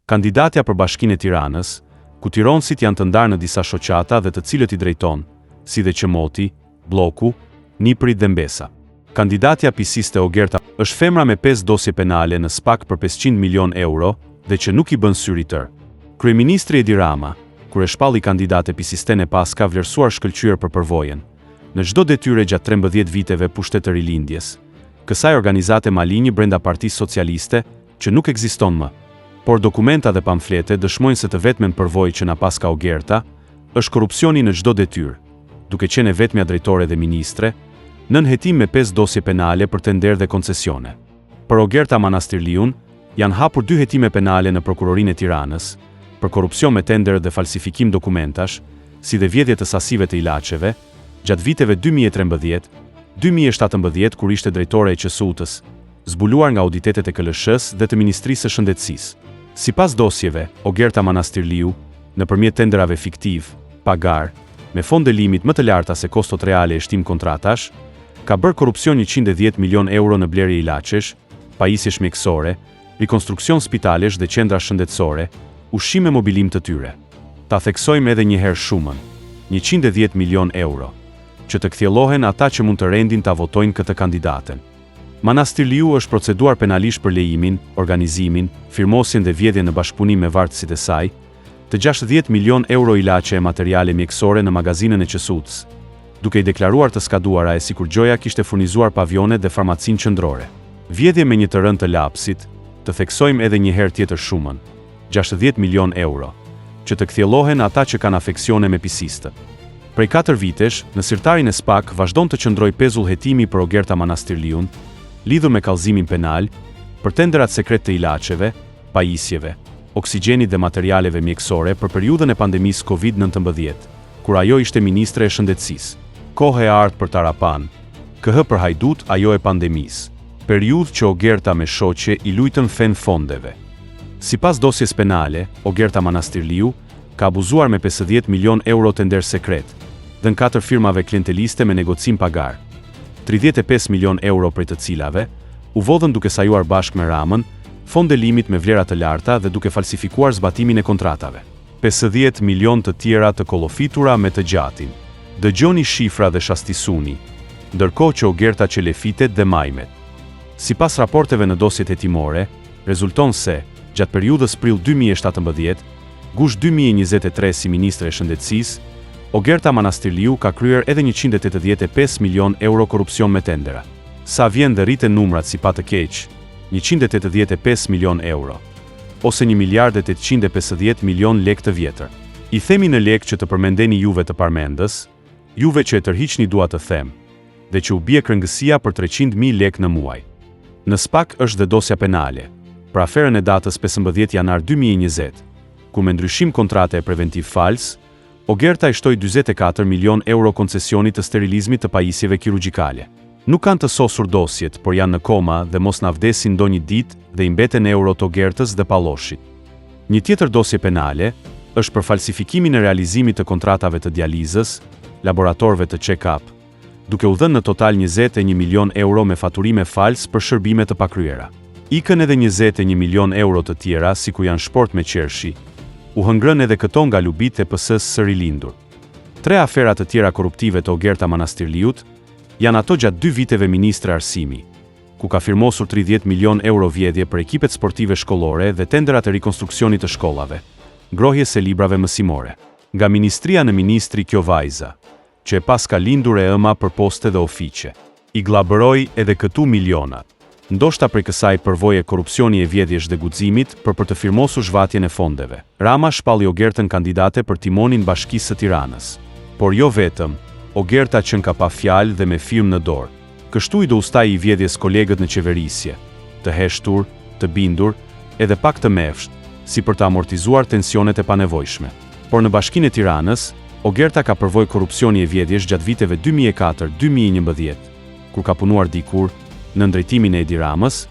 Kandidatja për Bashkinë e Tiranës, ku tironësit janë të ndarë në disa shoqata dhe të cilët i drejton, si dhe Qemoti, Bloku, Niprit dhe Mbesa. Kandidatja pisiste Ogerta është femra me 5 dosje penale në SPAK për 500 milion euro dhe që nuk i bën syri tërë. Kryeministri Edi Rama, kur e shpalli kandidate pisisten e pas ka vlerësuar shkëlqyer për përvojën, në çdo detyre gjatë 13 viteve pushtet të rilindjes, kësaj organizate maligni brenda Partisë Socialiste, që nuk ekziston më. Por dokumenta dhe pamflete dëshmojnë se të vetmen përvojë që na pas ka Ogerta, është korrupsioni në çdo detyrë, duke qenë e vetmja drejtore dhe ministre, nën hetim me 5 dosje penale për tender dhe koncesione. Për Ogerta Manastirliun, janë hapur 2 hetime penale në Prokurorinë e Tiranës, për korrupsion me tender dhe falsifikim dokumentash, si dhe vjedhje të sasive të ilaçeve, gjatë viteve 2013-2017 kur ishte drejtore e QSUT-s, zbuluar nga auditetet e KLSH-s dhe të Ministrisë së Shëndetësisë. Sipas dosjeve, Ogerta Manastirliu, nëpërmjet tenderave fiktiv, pagar, me fonde limit më të larta se kostot reale e shtim kontratash, ka bërë korrupsion 110 milion euro në blerje ilaçesh, pajisje mjekësore, rikonstruksion spitalesh dhe qendra shëndetësore, ushqim e mobilim të tyre. Ta theksojmë edhe një herë shumën, 110 milion euro, që të kthjellohen ata që mund të rendin ta votojnë këtë kandidaten. Manastirliu është proceduar penalisht për lejimin, organizimin, firmosjen dhe vjedhjen në bashkëpunim me vartësit e saj, të 60 milion euro ilaçe e materiale mjekësore në magazinën e QSUT-s, duke i deklaruar të skaduara e sikur Gjoja kishte furnizuar pavionet dhe farmacinë qendrore. Vjedhje me një të rënd të lapsit, të theksojmë edhe një herë tjetër shumën, 60 milion euro, që të kthjellohen ata që kanë afeksione me pisistët. Prej 4 vitesh, në sirtarin e SPAK vazhdon të qëndroj pezull hetimi për Ogerta Manastirliun, lidhur me kallëzimin penal, për tenderat sekret të ilaçeve, pajisjeve, oksigjenit dhe materialeve mjekësore për periudhën e pandemisë COVID-19, kur ajo ishte ministre e shëndetësisë. Kohë e ardhur për Tarapan, KH për Hajdut, ajo e pandemisë. Periudhë që Ogerta me shoqe i lujtën fen fondeve. Sipas dosjes penale, Ogerta Manastirliu ka abuzuar me 50 milion euro tender sekret, dhe në 4 firmave klienteliste me negocim pagar. 35 milion euro prej të cilave u vodhën duke sajuar bashkë me Ramën, fonde limit me vlera të larta dhe duke falsifikuar zbatimin e kontratave. 50 milion të tjera të kollofitura me të gjatin. Dëgjoni shifra dhe shastisuni, ndërkohë që Ogerta qelefitet dhe majmet. Sipas raporteve në dosjet hetimore, rezulton se, gjatë periudhës prill 2017, gush 2023 si ministre e shëndetësisë, Ogerta Manastirliu ka kryer edhe 185 milion euro korrupsion me tendera. Sa vjen dhe rriten numrat si pa të keq, 185 milion euro, ose 1 miliard e 850 milion lek të vjetër. I themi në lek që të përmendeni juve të parmendës, juve që e tërhiqni dua të them, dhe që u bie krëngësia për 300.000 lek në muaj. Në SPAK është dhe dosja penale, për aferën e datës 15 janar 2020, ku me ndryshim kontrate e preventiv fals, Ogerta i shtoi 44 milion euro koncesionit të sterilizmit të pajisjeve kirurgjikale. Nuk kanë të sosur dosjet, por janë në koma dhe mos na vdesin ndonjë ditë dhe i mbeten euro të Ogertës dhe Palloshit. Një tjetër dosje penale është për falsifikimin e realizimit të kontratave të dializës, laboratorëve të check-up, duke u dhënë në total 21 milion euro me faturime fals për shërbime të pakryera. Ikën edhe 21 milion euro të tjera, sikur janë shport me qershi. U hëngrën edhe këto nga lubit e PS-së së rilindur. 3 aferat të tjera korruptive të Ogerta Manastirliut janë ato gjatë 2 viteve ministre arsimi, ku ka firmosur 30 milion euro vjedhje për ekipet sportive shkollore dhe tenderat e rikonstruksionit të shkollave, ngrohjes e librave mësimore. Nga ministria në ministri kjo vajza, që e pas ka lindur e ëma për poste dhe ofiqe, i glabëroi edhe këtu milionat. Ndoshta prej kësaj përvoje korrupsioni e vjedhjesh dhe guximit për të firmosur zhvatjen e fondeve. Rama shpalli Ogertën kandidate për timonin Bashkisë së Tiranës. Por jo vetëm, Ogerta qënë ka pa fjalë dhe me firmë në dorë. Kështu i do ustaj i vjedhjes kolegët në qeverisje, të heshtur, të bindur, edhe pak të mefsht, si për të amortizuar tensionet e panevojshme. Por në Bashkinë e Tiranës, Ogerta ka përvojë korrupsioni e vjedhjesh gjatë viteve 2004-2011, kur ka punuar dikur në ndrejtimin e Edi Ramës,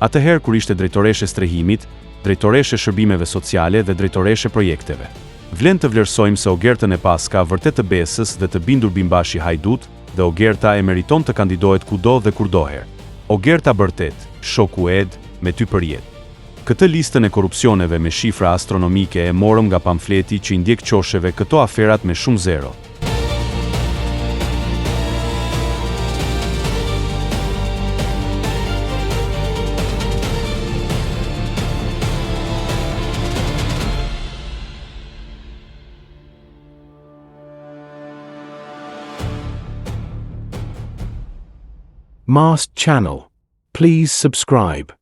atëherë kur ishte drejtoreshe strehimit, drejtoreshe shërbimeve sociale dhe drejtoreshe projekteve. Vlen të vlerësojmë se Ogertën e pas ka vërtet të besës dhe të bindur bimbashi Hajdut, dhe Ogerta e meriton të kandidohet kudo dhe kurdoher. Ogerta bërtet, shoku Ed, me ty për jetë. Këtë listën e korrupsioneve me shifra astronomike e morëm nga pamfleti që i ndjek qosheve këto aferat me shumë zero. Mast Channel. Please subscribe.